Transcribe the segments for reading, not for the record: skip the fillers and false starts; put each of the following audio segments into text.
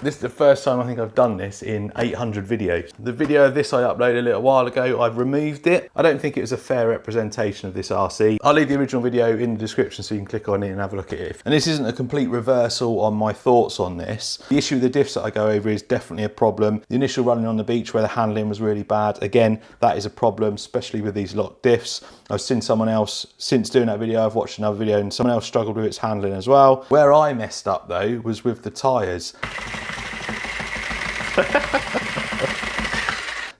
This is the first time I think I've done this in 800 videos. The video of this I uploaded a little while ago, I've removed it. I don't think it was a fair representation of this RC. I'll leave the original video in the description so you can click on it and have a look at it. And this isn't a complete reversal on my thoughts on this. The issue with the diffs that I go over is definitely a problem. The initial running on the beach where the handling was really bad, again, that is a problem, especially with these locked diffs. I've seen someone else, since doing that video, I've watched another video and someone else struggled with its handling as well. Where I messed up though was with the tyres.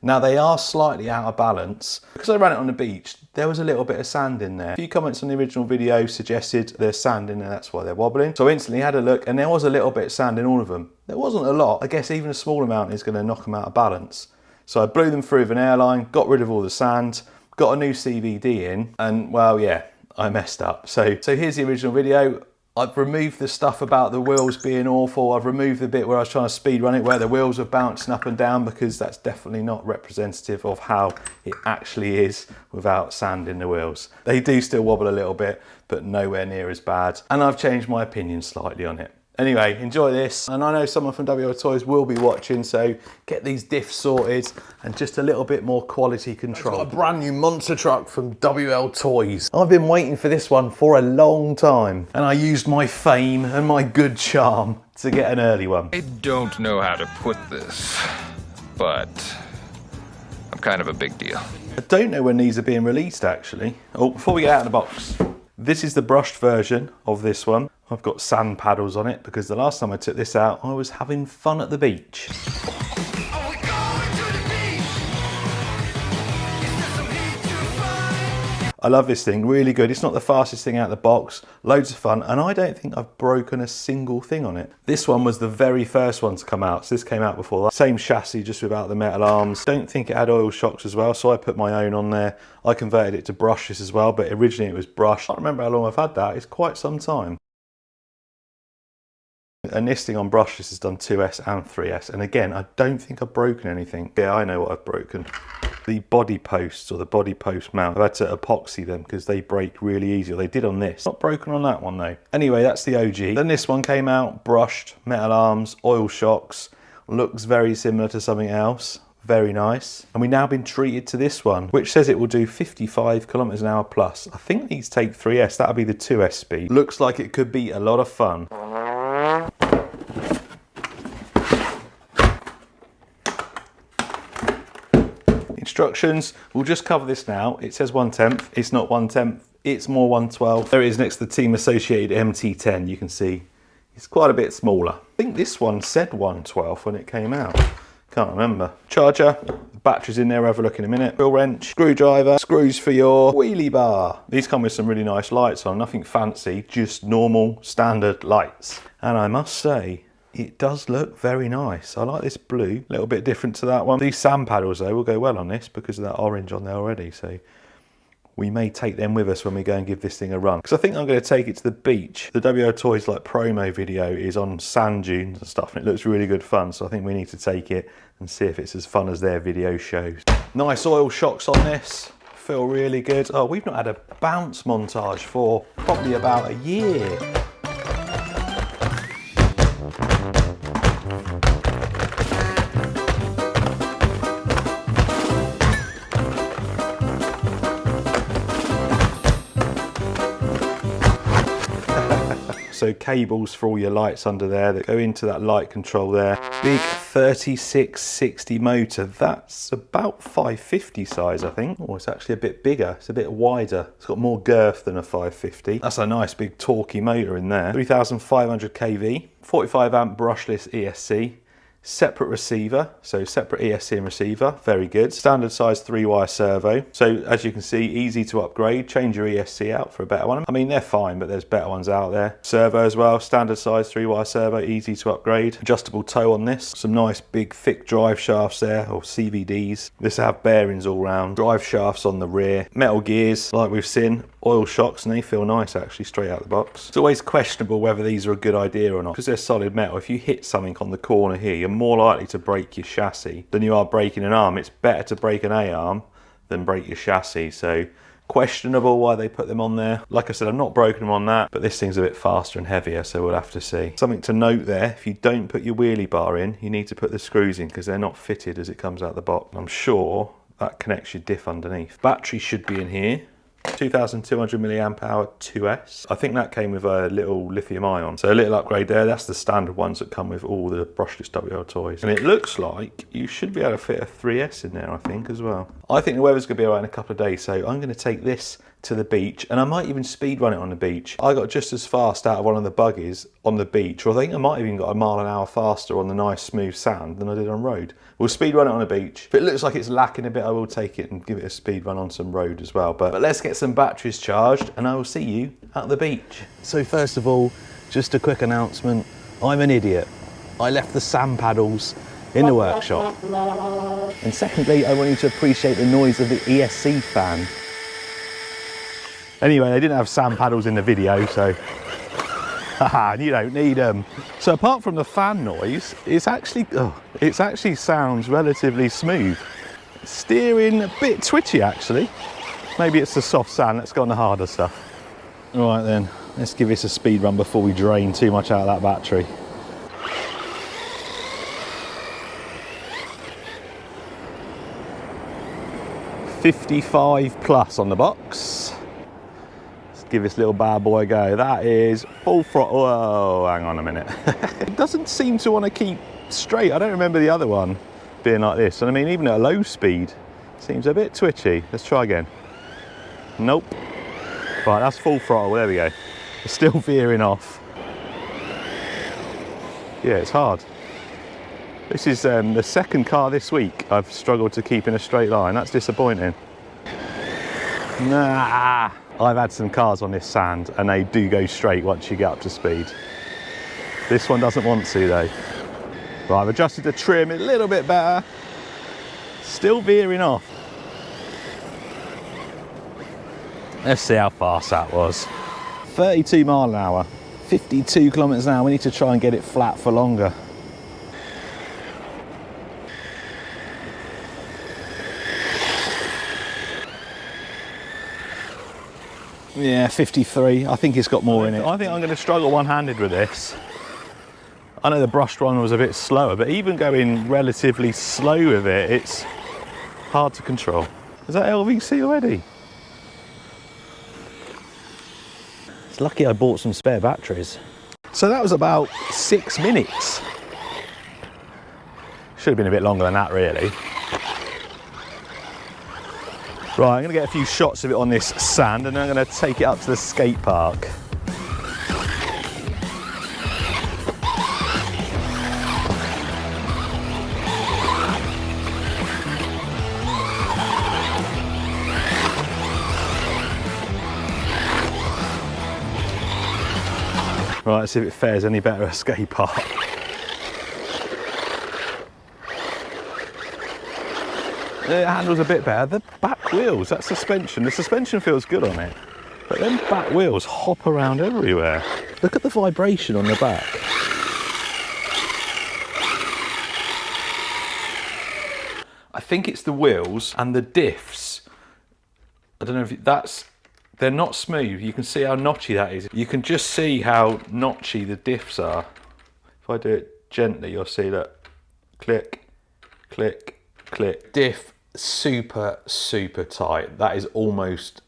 Now they are slightly out of balance. Because I ran it on the beach, there was a little bit of sand in there. A few comments on the original video suggested there's sand in there, that's why they're wobbling. So I instantly had a look and there was a little bit of sand in all of them. There wasn't a lot. I guess even a small amount is going to knock them out of balance. So I blew them through with an airline, got rid of all the sand, got a new CVD in, and well, yeah, I messed up. So here's the original video. I've removed the stuff about the wheels being awful. I've removed the bit where I was trying to speed run it, where the wheels were bouncing up and down, because that's definitely not representative of how it actually is without sand in the wheels. They do still wobble a little bit, but nowhere near as bad. And I've changed my opinion slightly on it. Anyway, enjoy this. And I know someone from WLToys will be watching, so get these diffs sorted and just a little bit more quality control. I've got a brand new monster truck from WLToys. I've been waiting for this one for a long time, and I used my fame and my good charm to get an early one. I don't know how to put this, but I'm kind of a big deal. I don't know when these are being released actually. Oh, before we get out of the box, this is the brushed version of this one. I've got sand paddles on it because the last time I took this out, I was having fun at the beach. I love this thing, really good. It's not the fastest thing out of the box, loads of fun, and I don't think I've broken a single thing on it. This one was the very first one to come out, so this came out before that. Same chassis, just without the metal arms. Don't think it had oil shocks as well, so I put my own on there. I converted it to brushless as well, but originally it was brushed. I can't remember how long I've had that, it's quite some time. And this thing on brushless has done 2S and 3S, and again, I don't think I've broken anything. Yeah, I know what I've broken. The body posts, or the body post mount, I've had to epoxy them because they break really easy, or they did on this. Not broken on that one though. Anyway, that's the OG. Then this one came out, brushed, metal arms, oil shocks, looks very similar to something else. Very nice. And we've now been treated to this one, which says it will do 55 kilometers an hour plus. I think these take 3S, that'll be the 2S speed. Looks like it could be a lot of fun. Instructions, we'll just cover this now. It says 1/10, it's not 1/10, it's more 1/12. There it is next to the Team Associated MT10, you can see it's quite a bit smaller. I think this one said 1/12 when it came out, can't remember. Charger, the battery's in there, we'll have a look in a minute. Wheel wrench, screwdriver, screws for your wheelie bar. These come with some really nice lights on, nothing fancy, just normal standard lights. And I must say, it does look very nice. I like this blue, a little bit different to that one. These sand paddles though will go well on this because of that orange on there already, so we may take them with us when we go and give this thing a run. Because I think I'm going to take it to the beach. The WLToys like promo video is on sand dunes and stuff, and it looks really good fun, so I think we need to take it and see if it's as fun as their video shows. Nice oil shocks on this, feel really good. Oh, we've not had a bounce montage for probably about a year. So cables for all your lights under there that go into that light control there. Big 3660 motor, that's about 550 size I think. Oh, it's actually a bit bigger, it's a bit wider. It's got more girth than a 550. That's a nice big torquey motor in there. 3500 kV, 45 amp brushless ESC. Separate receiver, so separate ESC and receiver, very good. Standard size 3-wire servo. So as you can see, easy to upgrade. Change your ESC out for a better one. I mean, they're fine, but there's better ones out there. Servo as well, standard size 3-wire servo, easy to upgrade. Adjustable toe on this. Some nice big thick drive shafts there, or CVDs. This will have bearings all round. Drive shafts on the rear. Metal gears, like we've seen. Oil shocks, and they feel nice actually straight out the box. It's always questionable whether these are a good idea or not, because they're solid metal. If you hit something on the corner here, you're more likely to break your chassis than you are breaking an arm. It's better to break an A-arm than break your chassis, so Questionable why they put them on there. Like I said, I'm not broken them on that, but this thing's a bit faster and heavier, so we'll have to see. Something to note there, if you don't put your wheelie bar in, you need to put the screws in because they're not fitted as it comes out the box. I'm sure that connects your diff underneath. Battery should be in here. 2,200 milliamp hour 2S. I think that came with a little lithium ion. So a little upgrade there. That's the standard ones that come with all the Brushless WLToys. And it looks like you should be able to fit a 3S in there, I think, as well. I think the weather's going to be alright in a couple of days, so I'm going to take this to the beach, and I might even speed run it on the beach. I got just as fast out of one of the buggies on the beach, or I think I might have even got a mile an hour faster on the nice smooth sand than I did on road. We'll speed run it on the beach. If it looks like it's lacking a bit, I will take it and give it a speed run on some road as well. But let's get some batteries charged, and I will see you at the beach. So first of all, just a quick announcement. I'm an idiot. I left the sand paddles in the workshop. And secondly, I want you to appreciate the noise of the ESC fan. Anyway, they didn't have sand paddles in the video, so haha, you don't need them. So apart from the fan noise, it actually sounds relatively smooth. Steering a bit twitchy actually. Maybe it's the soft sand. Let's go on the harder stuff. All right then, let's give this a speed run before we drain too much out of that battery. $55 plus on the box. Give this little bad boy a go. That is full throttle. Whoa, hang on a minute. It doesn't seem to want to keep straight. I don't remember the other one being like this. And I mean, even at a low speed, it seems a bit twitchy. Let's try again. Nope. Right, that's full throttle. There we go. It's still veering off. Yeah, it's hard. This is the second car this week I've struggled to keep in a straight line. That's disappointing. Nah. I've had some cars on this sand and they do go straight once you get up to speed. This one doesn't want to though. Right, I've adjusted the trim a little bit better. Still veering off. Let's see how fast that was. 32 mile an hour, 52 kilometers an hour. We need to try and get it flat for longer. Yeah, 53. I think it's got more in it. I think I'm going to struggle one-handed with this. I know the brushed one was a bit slower, but even going relatively slow with it, it's hard to control. Is that LVC already? It's lucky I bought some spare batteries. So that was about 6 minutes. Should have been a bit longer than that, really. Right, I'm going to get a few shots of it on this sand and then I'm going to take it up to the skate park. Right, let's see if it fares any better at a skate park. It handles a bit better. The back wheels, that suspension, the suspension feels good on it. But then back wheels hop around everywhere. Look at the vibration on the back. I think it's the wheels and the diffs. I don't know if they're not smooth. You can see how notchy that is. You can just see how notchy the diffs are. If I do it gently, you'll see that click, click, click. Diff super tight. That is almost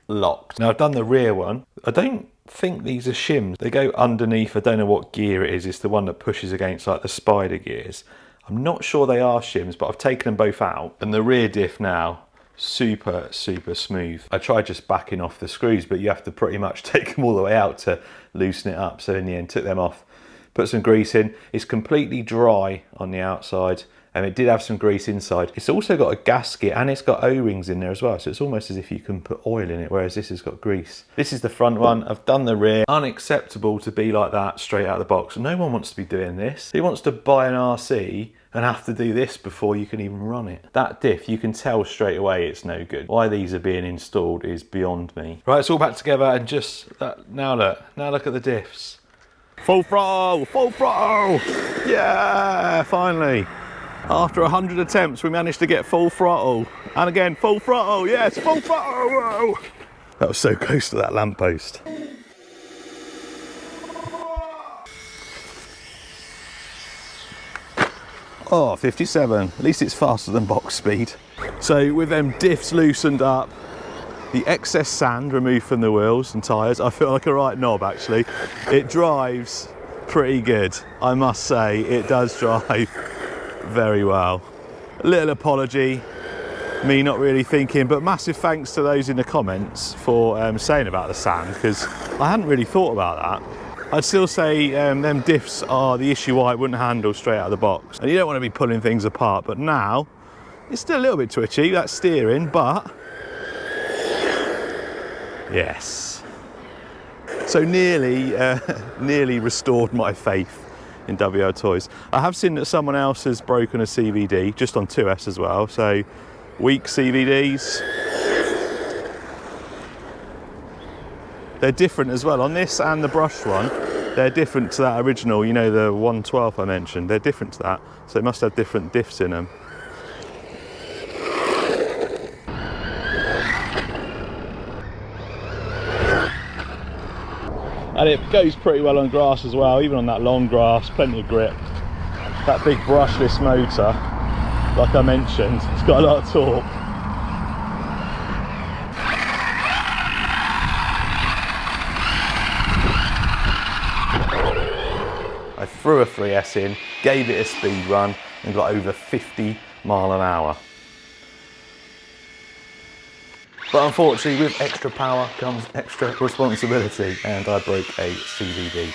locked. Now I've done the rear one. I don't think these are shims. They go underneath, I don't know what gear it is. It's the one that pushes against like the spider gears. I'm not sure they are shims, but I've taken them both out. And the rear diff now, super smooth. I tried just backing off the screws, but you have to pretty much take them all the way out to loosen it up. So in the end, took them off, put some grease in. It's completely dry on the outside. And it did have some grease inside. It's also got a gasket and it's got O-rings in there as well. So it's almost as if you can put oil in it, whereas this has got grease. This is the front one. I've done the rear. Unacceptable to be like that straight out of the box. No one wants to be doing this. Who wants to buy an RC and have to do this before you can even run it? That diff, you can tell straight away it's no good. Why these are being installed is beyond me. Right, it's all back together and just that. Now look at the diffs. Full throttle, full throttle. Yeah, finally. After 100 attempts, we managed to get full throttle. And again, full throttle, yes, full throttle. Whoa. That was so close to that lamppost. Oh, 57. At least it's faster than box speed. So with them diffs loosened up, the excess sand removed from the wheels and tyres, I feel like a right knob actually. It drives pretty good. I must say, it does drive very well. A little apology, me not really thinking, but massive thanks to those in the comments for saying about the sand, because I hadn't really thought about that. I'd still say them diffs are the issue why it wouldn't handle straight out of the box. And you don't want to be pulling things apart, but now it's still a little bit twitchy, that steering, but yes. So nearly restored my faith in WLToys. I have seen that someone else has broken a CVD, just on 2S as well, so weak CVDs. They're different as well. On this and the brush one, they're different to that original, you know, the 112 I mentioned. They're different to that, so they must have different diffs in them. And it goes pretty well on grass as well, even on that long grass, plenty of grip. That big brushless motor, like I mentioned, it's got a lot of torque. I threw a 3S in, gave it a speed run and got over 50 miles an hour. But unfortunately, with extra power comes extra responsibility, and I broke a CVD.